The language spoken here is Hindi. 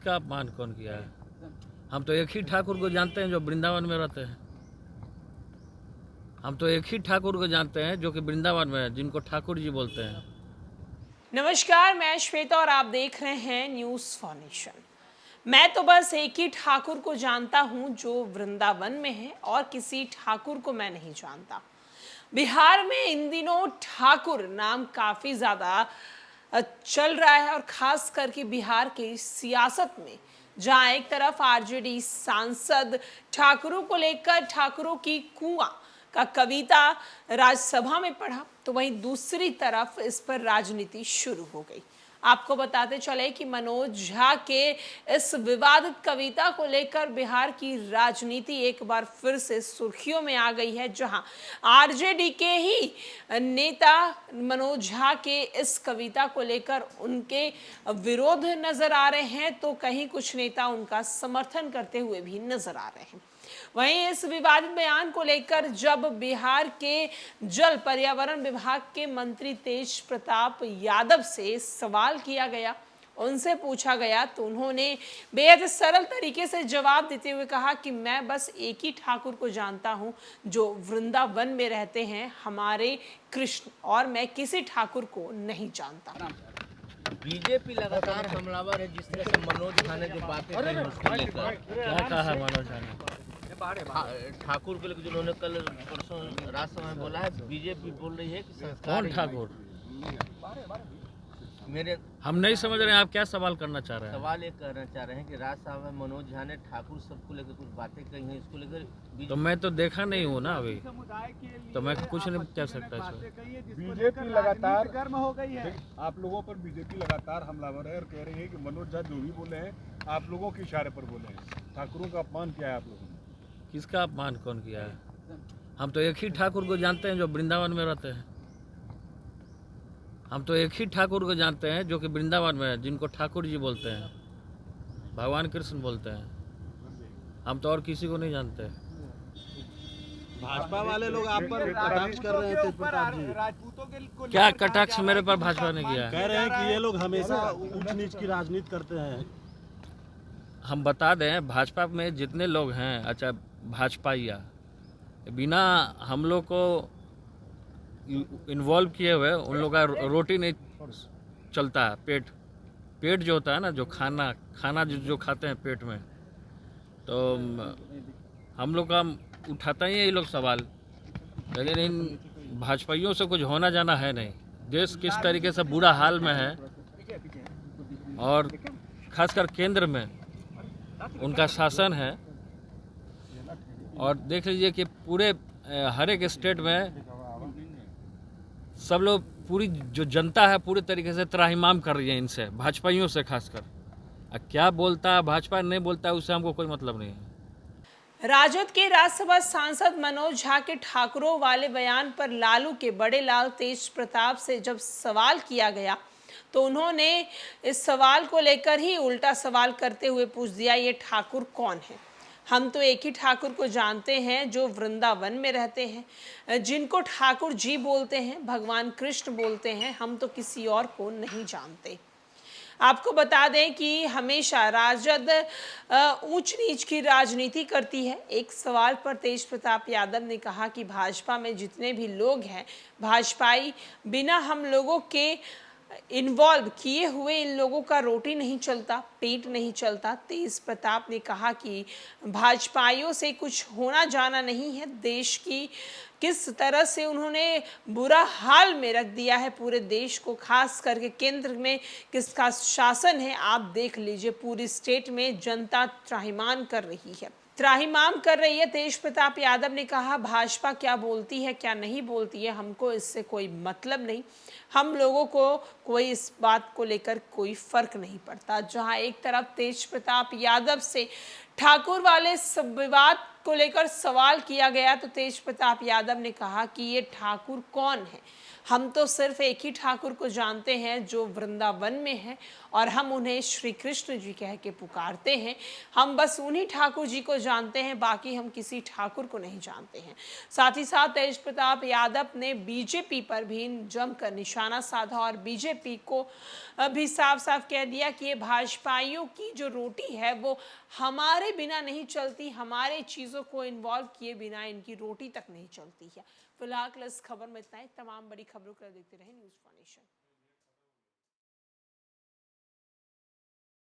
किसका अपमान कौन किया है? हम तो एक ही ठाकुर को जानते हैं जो वृंदावन में रहते हैं। हम तो एक ही ठाकुर को जानते हैं जो कि वृंदावन में है, जिनको ठाकुर जी बोलते हैं। नमस्कार, मैं श्वेता और आप देख रहे हैं न्यूज़ फॉर नेशन। मैं तो बस एक ही ठाकुर को जानता हूं जो वृंदावन में है और किसी ठाकुर को मैं नहीं जानता। बिहार में इन दिनों ठाकुर नाम काफ़ी ज़्यादा चल रहा है और ख़ास करके बिहार की सियासत में, जहां एक तरफ आरजेडी सांसद ठाकुरों को लेकर ठाकुरों की कुआं का कविता राज्यसभा में पढ़ा, तो वहीं दूसरी तरफ इस पर राजनीति शुरू हो गई। आपको बताते चले कि मनोज झा के इस विवादित कविता को लेकर बिहार की राजनीति एक बार फिर से सुर्खियों में आ गई है, जहां आरजेडी के ही नेता मनोज झा के इस कविता को लेकर उनके विरोध नजर आ रहे हैं, तो कहीं कुछ नेता उनका समर्थन करते हुए भी नजर आ रहे हैं। वहीं इस विवादित बयान को लेकर जब बिहार के जल पर्यावरण विभाग के मंत्री तेज प्रताप यादव से सवाल किया गया, उनसे पूछा गया, तो उन्होंने बेहद सरल तरीके से जवाब देते हुए कहा कि मैं बस एक ही ठाकुर को जानता हूं जो वृंदावन में रहते हैं, हमारे कृष्ण, और मैं किसी ठाकुर को नहीं जानता। बीजेपी लगातार हमलावर है। जिस तरह से मनोज झा ने जो बातें कही उसको लेकर क्या कहा है मनोज झा ने? ठाकुर को लेकर जिन्होंने कल परसों राज्यसभा में बोला है, बीजेपी बोल रही है कि कौन ठाकुर? मेरे हम नहीं समझ रहे हैं आप क्या सवाल करना चाह रहे हैं। सवाल ये करना चाह रहे हैं कि राज्यसभा में मनोज झा ने ठाकुर सबको लेकर कुछ बातें कही हैं, इसको लेकर तो मैं तो देखा नहीं हूँ ना अभी, तो मैं कुछ नहीं कह सकता इसमें। बीजेपी लगातार गर्म हो गई है। आप लोगों पर बीजेपी लगातार हमलावर है और कह रही है कि मनोज झा जो भी बोले हैं आप लोगों के इशारे पर बोले हैं। ठाकुरों का अपमान किया है आप लोगों ने। किसका अपमान कौन किया है? हम तो एक ही ठाकुर को जानते हैं जो वृंदावन में रहते हैं। हम तो एक ही ठाकुर को जानते हैं जो कि वृंदावन में है, जिनको ठाकुर जी बोलते हैं, भगवान कृष्ण बोलते हैं। हम तो और किसी को नहीं जानते। भाजपा वाले लोग आप पर कटाक्ष कर रहे हैं तेज प्रताप जी। राजपूतों के क्या कटाक्ष मेरे पर भाजपा ने किया है? कह रहे हैं कि ये लोग हमेशा ऊंच नीच की राजनीति करते हैं। हम बता दें, भाजपा में जितने लोग हैं, अच्छा भाजपाइया, बिना हम लोग को इन्वॉल्व किए हुए उन लोग का रोटी नहीं चलता है। पेट जो होता है ना, जो खाना जो खाते हैं पेट में, तो हम लोग का उठाता ही है ये लोग सवाल। लेकिन इन भाजपाइयों से कुछ होना जाना है नहीं। देश किस तरीके से बुरा हाल में है और खासकर केंद्र में उनका शासन है, और देख लीजिए कि पूरे हर एक स्टेट में सब लोग, पूरी जो जनता है पूरी तरीके से त्राहिमाम कर रही है इनसे, भाजपाइयों से खासकर। क्या बोलता है भाजपा नहीं बोलता है उससे हमको कोई मतलब नहीं है। राजद के राज्यसभा सांसद मनोज झा के ठाकुरों वाले बयान पर लालू के बड़े लाल तेज प्रताप से जब सवाल किया गया, तो उन्होंने इस सवाल को लेकर ही उल्टा सवाल करते हुए पूछ दिया, ये ठाकुर कौन है? हम तो एक ही ठाकुर को जानते हैं जो वृंदावन में रहते हैं, जिनको ठाकुर जी बोलते हैं, भगवान कृष्ण बोलते हैं, हम तो किसी और को नहीं जानते। आपको बता दें कि हमेशा राजद ऊंच नीच की राजनीति करती है। एक सवाल पर तेज प्रताप यादव ने कहा कि भाजपा में जितने भी लोग हैं भाजपाई, बिना हम लोगों के इन्वॉल्व किए हुए इन लोगों का रोटी नहीं चलता, पेट नहीं चलता। तेज प्रताप ने कहा कि भाजपाइयों से कुछ होना जाना नहीं है। देश की किस तरह से उन्होंने बुरा हाल में रख दिया है पूरे देश को, खास करके केंद्र में किसका शासन है आप देख लीजिए। पूरी स्टेट में जनता त्राहिमाम कर रही है। तेज प्रताप यादव ने कहा, भाजपा क्या बोलती है क्या नहीं बोलती है हमको इससे कोई मतलब नहीं, हम लोगों को कोई इस बात को लेकर कोई फर्क नहीं पड़ता। जहां एक तरफ तेज प्रताप यादव से ठाकुर वाले विवाद को लेकर सवाल किया गया, तो तेज प्रताप यादव ने कहा कि ये ठाकुर कौन है? हम तो सिर्फ एक ही ठाकुर को जानते हैं जो वृंदावन में है, और हम उन्हें श्री कृष्ण जी कह के पुकारते हैं। हम बस उन्हीं ठाकुर जी को जानते हैं, बाकी हम किसी ठाकुर को नहीं जानते हैं। साथ ही साथ तेज प्रताप यादव ने बीजेपी पर भी जमकर निशाना निशाना साधा और बीजेपी को भी साफ साफ कह दिया कि ये भाजपाइयों की जो रोटी है वो हमारे बिना नहीं चलती, हमारे चीज़ों को इन्वॉल्व किए बिना इनकी रोटी तक नहीं चलती है। फिलहाल इस खबर में इतना ही। तमाम बड़ी खबरों को देखते रहे न्यूज़ 4 नेशन।